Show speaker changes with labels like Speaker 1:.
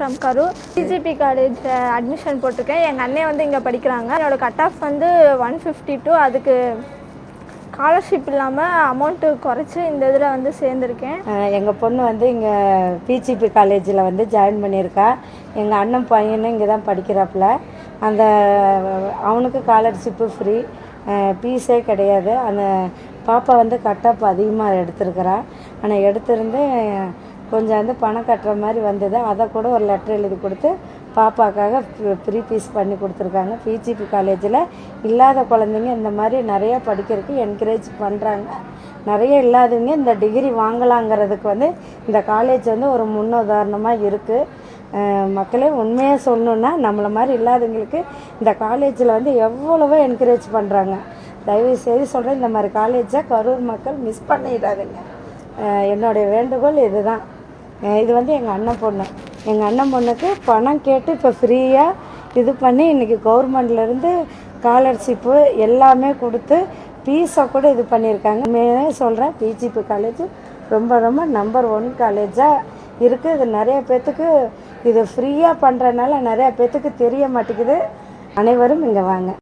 Speaker 1: From Karur. PGP college admission போட்டிருக்கேன். எங்கள் அண்ணன் வந்து இங்கே படிக்கிறாங்க. என்னோடய கட் ஆஃப் வந்து 152. அதுக்கு ஸ்காலர்ஷிப் இல்லாமல் அமௌண்ட்டு குறைச்சி இந்த இதில் வந்து சேர்ந்துருக்கேன்.
Speaker 2: எங்கள் பொண்ணு வந்து இங்கே பிஜிபி காலேஜில் வந்து ஜாயின் பண்ணியிருக்கா. எங்கள் அண்ணன் பையனும் இங்கே தான் படிக்கிறாப்புல. அந்த அவனுக்கு ஸ்காலர்ஷிப்பு ஃப்ரீ, ஃபீஸே கிடையாது. அந்த பாப்பா வந்து கட் ஆஃப் அதிகமாக எடுத்திருக்கிறா. ஆனால் எடுத்திருந்து கொஞ்சம் வந்து பணம் கட்டுற மாதிரி வந்தது. அதை கூட ஒரு லெட்டர் எழுதி கொடுத்து பாப்பாக்காக ஃப்ரீ ஃபீஸ் பண்ணி கொடுத்துருக்காங்க. பிஜிபி காலேஜில் இல்லாத குழந்தைங்க இந்த மாதிரி நிறையா படிக்கிறதுக்கு என்கரேஜ் பண்ணுறாங்க. நிறைய இல்லாதவங்க இந்த டிகிரி வாங்கலாங்கிறதுக்கு வந்து இந்த காலேஜ் வந்து ஒரு முன்னுதாரணமாக இருக்குது. மக்களே உண்மையாக சொல்லணுன்னா நம்மளை மாதிரி இல்லாதவங்களுக்கு இந்த காலேஜில் வந்து எவ்வளவோ என்கரேஜ் பண்ணுறாங்க. தயவுசெய்து சொல்கிறேன், இந்த மாதிரி காலேஜை கரூர் மக்கள் மிஸ் பண்ணிடாதுங்க. என்னுடைய வேண்டுகோள் இதுதான். இது வந்து எங்கள் அண்ணன் பொண்ணு. எங்கள் அண்ணன் பொண்ணுக்கு பணம் கேட்டு இப்போ ஃப்ரீயாக இது பண்ணி இன்றைக்கி கவர்மெண்ட்லேருந்து ஸ்காலர்ஷிப்பு எல்லாமே கொடுத்து ஃபீஸை கூட இது பண்ணியிருக்காங்க. சொல்கிறேன், பிஜிபி காலேஜ் ரொம்ப ரொம்ப நம்பர் 1 காலேஜாக இருக்குது. இது நிறைய பேர்த்துக்கு இது ஃப்ரீயாக பண்ணுறதுனால நிறையா பேர்த்துக்கு தெரிய மாட்டேங்குது. அனைவரும் இங்கே வாங்க.